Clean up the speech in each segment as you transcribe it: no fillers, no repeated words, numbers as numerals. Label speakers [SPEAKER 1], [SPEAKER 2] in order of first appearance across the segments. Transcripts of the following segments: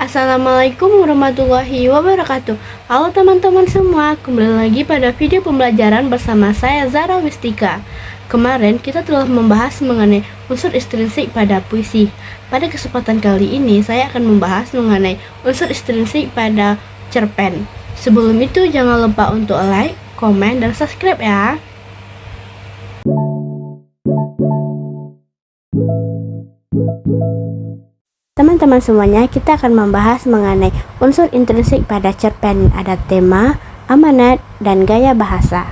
[SPEAKER 1] Assalamualaikum warahmatullahi wabarakatuh. Halo teman-teman semua, kembali lagi pada video pembelajaran bersama saya Zara Wistika. Kemarin kita telah membahas mengenai unsur ekstrinsik pada puisi. Pada kesempatan kali ini saya akan membahas mengenai unsur ekstrinsik pada cerpen. Sebelum itu jangan lupa untuk like, komen, dan subscribe ya. Teman-teman semuanya, kita akan membahas mengenai unsur intrinsik pada cerpen. Ada tema, amanat, dan gaya bahasa.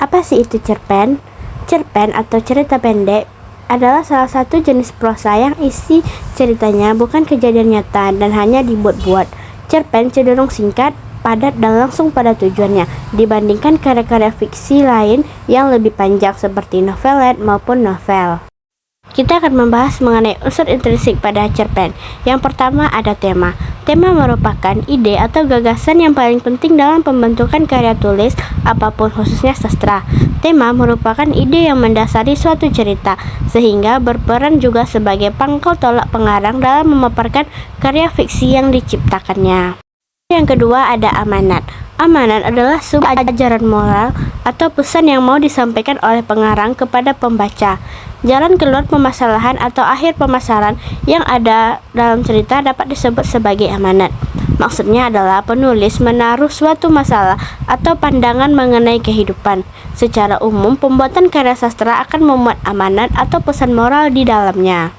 [SPEAKER 1] Apa sih itu cerpen? Cerpen atau cerita pendek adalah salah satu jenis prosa yang isi ceritanya bukan kejadian nyata dan hanya dibuat-buat. Cerpen cenderung singkat, padat, dan langsung pada tujuannya dibandingkan karya-karya fiksi lain yang lebih panjang seperti novelet maupun novel. Kita akan membahas mengenai unsur intrinsik pada cerpen. Yang pertama ada tema. Tema merupakan ide atau gagasan yang paling penting dalam pembentukan karya tulis apapun, khususnya sastra. Tema merupakan ide yang mendasari suatu cerita, sehingga berperan juga sebagai pangkal tolak pengarang dalam memaparkan karya fiksi yang diciptakannya. Yang kedua ada amanat. Amanat adalah sebuah ajaran moral atau pesan yang mau disampaikan oleh pengarang kepada pembaca. Jalan keluar permasalahan atau akhir pemasaran yang ada dalam cerita dapat disebut sebagai amanat. Maksudnya adalah penulis menaruh suatu masalah atau pandangan mengenai kehidupan. Secara umum, pembuatan karya sastra akan memuat amanat atau pesan moral di dalamnya.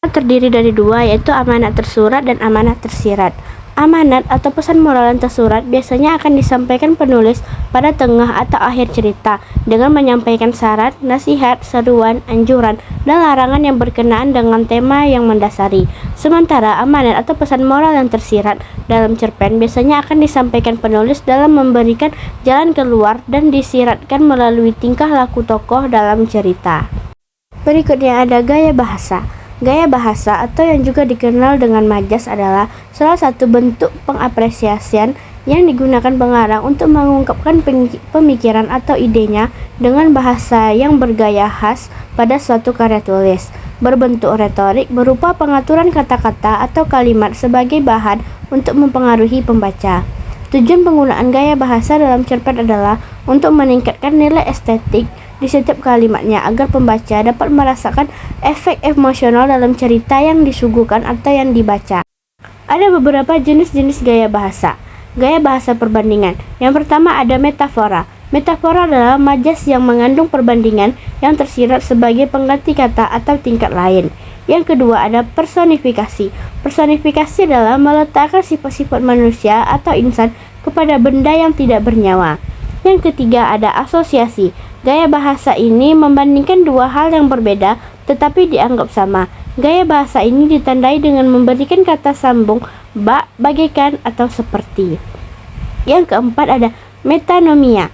[SPEAKER 1] Terdiri dari dua, yaitu amanat tersurat dan amanat tersirat. Amanat atau pesan moral yang tersurat biasanya akan disampaikan penulis pada tengah atau akhir cerita dengan menyampaikan syarat, nasihat, seruan, anjuran, dan larangan yang berkenaan dengan tema yang mendasari. Sementara amanat atau pesan moral yang tersirat dalam cerpen biasanya akan disampaikan penulis dalam memberikan jalan keluar dan disiratkan melalui tingkah laku tokoh dalam cerita. Berikutnya ada gaya bahasa. Gaya bahasa atau yang juga dikenal dengan majas adalah salah satu bentuk pengapresiasian yang digunakan pengarang untuk mengungkapkan pemikiran atau idenya dengan bahasa yang bergaya khas pada suatu karya tulis. Berbentuk retorik berupa pengaturan kata-kata atau kalimat sebagai bahan untuk mempengaruhi pembaca. Tujuan penggunaan gaya bahasa dalam cerpen adalah untuk meningkatkan nilai estetik di setiap kalimatnya agar pembaca dapat merasakan efek emosional dalam cerita yang disuguhkan atau yang dibaca. Ada beberapa jenis-jenis gaya bahasa. Gaya bahasa perbandingan. Yang pertama ada metafora. Metafora adalah majas yang mengandung perbandingan yang tersirat sebagai pengganti kata atau tingkat lain. Yang kedua ada personifikasi. Personifikasi adalah meletakkan sifat-sifat manusia atau insan kepada benda yang tidak bernyawa. Yang ketiga ada asosiasi. Gaya bahasa ini membandingkan dua hal yang berbeda tetapi dianggap sama. Gaya bahasa ini ditandai dengan memberikan kata sambung bak, bagaikan, atau seperti. Yang keempat ada metonimia.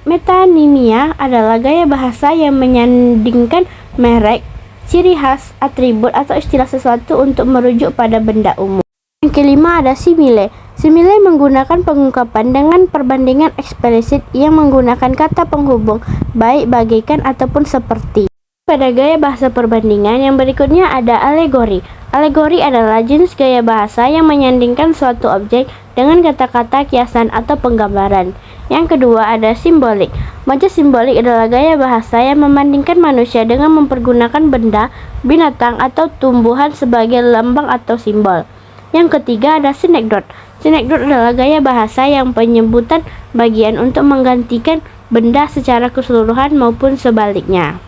[SPEAKER 1] Metonimia adalah gaya bahasa yang menyandingkan merek, ciri khas, atribut, atau istilah sesuatu untuk merujuk pada benda umum. Yang kelima ada simile. Simile menggunakan pengungkapan dengan perbandingan eksplisit yang menggunakan kata penghubung baik, bagaikan, ataupun seperti. Pada gaya bahasa perbandingan yang berikutnya ada alegori. Alegori adalah jenis gaya bahasa yang menyandingkan suatu objek dengan kata-kata kiasan atau penggambaran. Yang kedua ada simbolik. Majas simbolik adalah gaya bahasa yang membandingkan manusia dengan mempergunakan benda, binatang, atau tumbuhan sebagai lambang atau simbol. Yang ketiga ada sinekdot. Sinekdot adalah gaya bahasa yang penyebutan bagian untuk menggantikan benda secara keseluruhan maupun sebaliknya.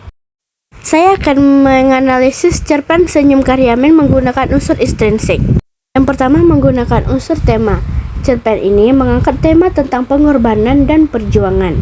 [SPEAKER 1] Saya akan menganalisis cerpen Senyum Karyamin menggunakan unsur ekstrinsik. Yang pertama menggunakan unsur tema. Cerpen ini mengangkat tema tentang pengorbanan dan perjuangan.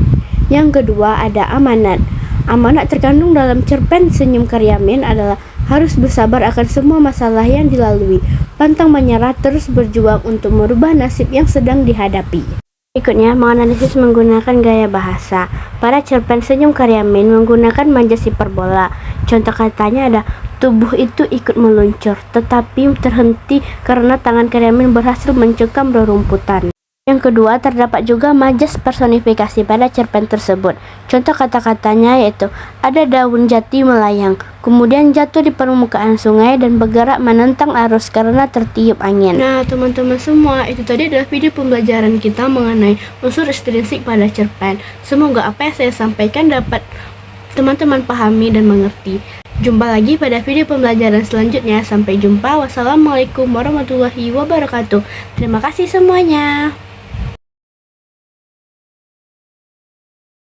[SPEAKER 1] Yang kedua ada amanat. Amanat terkandung dalam cerpen Senyum Karyamin adalah harus bersabar akan semua masalah yang dilalui, pantang menyerah, terus berjuang untuk merubah nasib yang sedang dihadapi. Berikutnya menganalisis menggunakan gaya bahasa. Pada cerpen Senyum Karyamin menggunakan majas hiperbola. Contoh katanya ada tubuh itu ikut meluncur, tetapi terhenti karena tangan Karyamin berhasil mencekam rerumputan. Yang kedua, terdapat juga majas personifikasi pada cerpen tersebut. Contoh kata-katanya yaitu, ada daun jati melayang, kemudian jatuh di permukaan sungai dan bergerak menentang arus karena tertiup angin. Nah, teman-teman semua, itu tadi adalah video pembelajaran kita mengenai unsur ekstrinsik pada cerpen. Semoga apa yang saya sampaikan dapat teman-teman pahami dan mengerti. Jumpa lagi pada video pembelajaran selanjutnya. Sampai jumpa. Wassalamualaikum warahmatullahi wabarakatuh. Terima kasih semuanya.